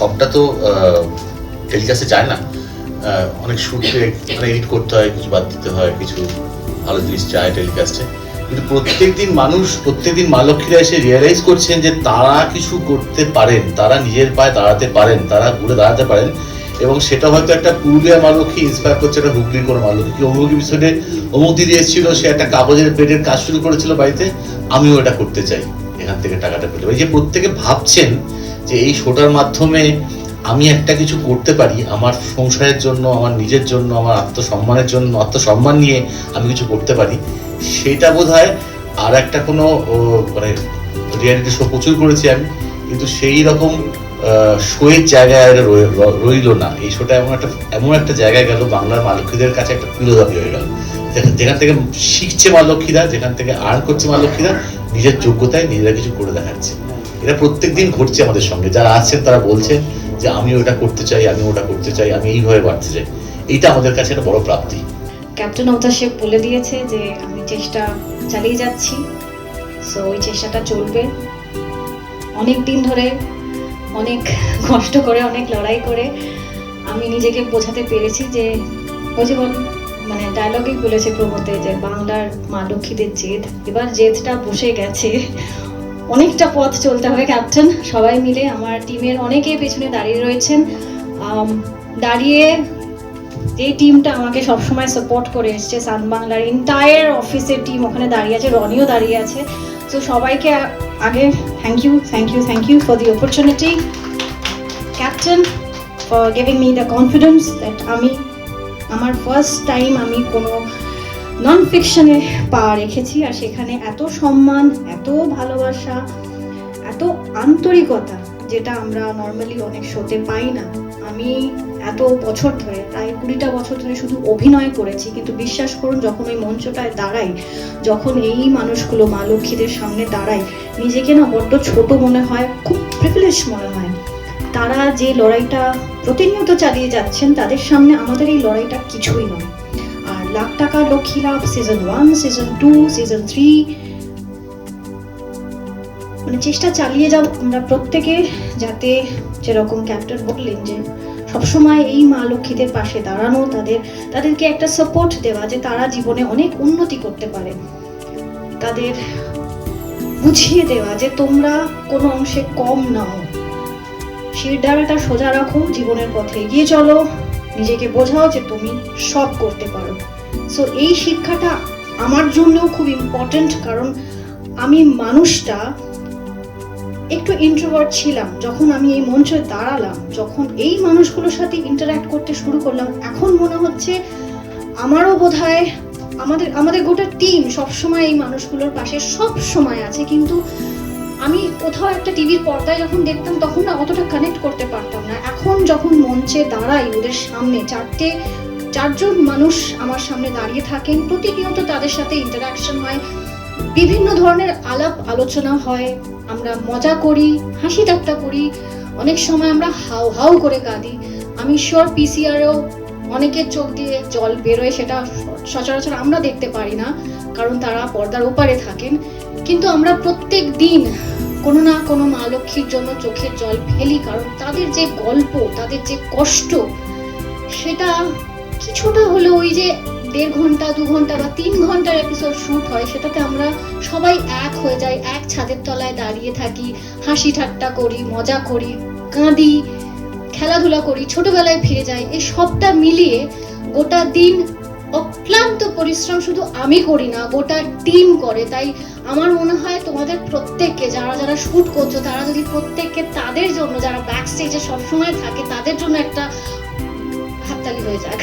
সবটা তো টেলিকাস্টে যায় না, অনেক শুট মানে এডিট করতে হয়, কিছু বাদ দিতে হয়, কিছু ভালো জিনিস যায় টেলিকাস্টে। কিন্তু প্রত্যেকদিন মা লক্ষ্মীরা এসে রিয়েলাইজ করছেন যে তারা কিছু করতে পারেন, তারা নিজের পায়ে দাঁড়াতে পারেন, তারা ঘুরে দাঁড়াতে পারেন। এবং সেটা হয়তো একটা পুরুলিয়া মা লক্ষ্মী ইন্সপায়ার করছে একটা হুগলির কোনো মা লক্ষ্মী। অমুক এপিসোডে অমুক দিদি এসেছিল, সে একটা কাগজের প্লেটের কাজ শুরু করেছিল বাড়িতে, আমিও এটা করতে চাই, এখান থেকে টাকাটা পেতে পারি। যে প্রত্যেকে ভাবছেন যে এই শোটার মাধ্যমে আমি একটা কিছু করতে পারি, আমার সংসারের জন্য, আমার নিজের জন্য, আমার আত্মসম্মানের জন্য, আত্মসম্মান নিয়ে আমি কিছু করতে পারি, সেটা বোধ হয় আর একটা কোনো মানে রিয়ালিটি শো প্রচুর করেছি আমি, কিন্তু সেই রকম শোয়ের জায়গায় রইল না। এই শোটা এমন একটা জায়গায় গেল, বাংলার মা লক্ষ্মীদের কাছে একটা ফিলোসফি হয়ে গেল, যেখান থেকে শিখছে মা লক্ষ্মীরা, যেখান থেকে আর্ন করছে মা লক্ষ্মীরা, নিজের যোগ্যতায় নিজেরা কিছু করে দেখাচ্ছে। এটা প্রত্যেকদিন ঘটছে আমাদের সঙ্গে, যারা আছেন তারা বলছেন যে আমি ওটা করতে চাই, আমি ওটা করতে চাই, আমি এইভাবে বাড়তে চাই। এইটা আমাদের কাছে একটা বড় প্রাপ্তি। ক্যাপ্টেন অবতার শেখ বলে দিয়েছে যে আমি চেষ্টা চালিয়ে যাচ্ছি, সো ওই চেষ্টাটা চলবে। অনেক দিন ধরে অনেক কষ্ট করে, অনেক লড়াই করে আমি নিজেকে বোঝাতে পেরেছি যে ওই যে মানে ডায়লগই বলেছে প্রমোতে যে বাংলার মা লক্ষ্মীদের জেদ, এবার জেদটা বসে গেছে। অনেকটা পথ চলতে হবে ক্যাপ্টেন, সবাই মিলে আমার টিমের অনেকে পেছনে দাঁড়িয়ে রয়েছেন। দাঁড়িয়ে যে টিমটা আমাকে সবসময় সাপোর্ট করে এসছে, সান বাংলার এন্টায়ার অফিসের টিম ওখানে দাঁড়িয়ে আছে, রনিও দাঁড়িয়ে আছে। তো সবাইকে আগে thank you for the opportunity, captain, for giving me the confidence that আমার ফার্স্ট টাইম আমি কোনো নন ফিকশনে পা রেখেছি, আর সেখানে এত সম্মান, এত ভালোবাসা, এত আন্তরিকতা, যেটা আমরা নর্মালি অনেক শোতে পাই না। আমি এত বছর ধরে, প্রায় 20টা বছর ধরে শুধু অভিনয় করেছি, কিন্তু বিশ্বাস করুন যখন ওই মঞ্চটায় দাঁড়াই, যখন এই মানুষগুলো মা লক্ষ্মীদের সামনে দাঁড়াই, নিজেকে না বড্ড ছোট মনে হয়, খুব প্রিভিলেজ মনে হয়। তারা যে লড়াইটা প্রতিনিয়ত চালিয়ে যাচ্ছেন, তাদের সামনে আমাদের এই লড়াইটা কিছুই নয়। আর লাখ টাকার লক্ষ্মী লাভ সিজন 1, সিজন 2, সিজন 3, মানে চেষ্টা চালিয়ে যাও আমরা প্রত্যেকে, যাতে যেরকম ক্যাপ্টেন বললেন যে সবসময় এই মা লক্ষ্মীদের পাশে দাঁড়ানো, তাদেরকে একটা সাপোর্ট দেওয়া যে তারা জীবনে অনেক উন্নতি করতে পারে, তাদের বুঝিয়ে দেওয়া যে তোমরা কোনো অংশে কম নাও, শিরদাঁড়াটা সোজা রাখো, জীবনের পথে এগিয়ে চলো, নিজেকে বোঝাও যে তুমি সব করতে পারো। সো এই শিক্ষাটা আমার জন্যও খুব ইম্পর্টেন্ট, কারণ আমি মানুষটা একটু ইন্ট্রোভার্ট ছিলাম। যখন আমি এই মঞ্চে দাঁড়ালাম, যখন এই মানুষগুলোর সাথে ইন্টারঅ্যাক্ট করতে শুরু করলাম, এখন মনে হচ্ছে আমারও বোধহয় আমাদের গোটা টিম সবসময় এই মানুষগুলোর পাশে সব সময় আছে, কিন্তু আমি কোথাও একটা টিভির পর্দায় যখন দেখতাম তখন না অতটা কানেক্ট করতে পারতাম না। এখন যখন মঞ্চে দাঁড়াই, ওদের সামনে চারজন মানুষ আমার সামনে দাঁড়িয়ে থাকেন, প্রতিনিয়ত তাদের সাথে ইন্টারাকশন হয়, বিভিন্ন ধরনের আলাপ আলোচনা হয়, আমরা মজা করি, হাসি ঠাট্টা করি, অনেক সময় আমরা হাউ হাউ করে কাঁদি। আমি শিওর পিসিআরেও অনেকের চোখ দিয়ে জল বেরোয়, সেটা সচরাচর আমরা দেখতে পারি না, কারণ তারা পর্দার ওপারে থাকেন, কিন্তু আমরা প্রত্যেক দিন কোনো না কোনো মা লক্ষ্মীর জন্য চোখের জল ফেলি, কারণ তাদের যে গল্প, তাদের যে কষ্ট, সেটা কিছুটা হলেও ওই যে 1.5 ঘন্টা 2 ঘন্টা বা 3 ঘন্টার এপিসোড শুট হয়, সেটাতে আমরা সবাই এক হয়ে যাই, এক ছাদের তলায় দাঁড়িয়ে থাকি, হাসি ঠাট্টা করি, মজা করি, কাঁদি, খেলাধুলা করি, ছোটবেলায় ফিরে যাই। এই সবটা মিলিয়ে গোটা দিন অক্লান্ত পরিশ্রম শুধু আমি করি না, গোটা টিম করে। তাই আমার মনে হয় তোমাদের প্রত্যেককে, যারা শুট করছো, তারা যদি প্রত্যেককে তাদের জন্য, যারা ব্যাক স্টেজে সবসময় থাকে, তাদের জন্য একটা হাততালি হয়ে যাক।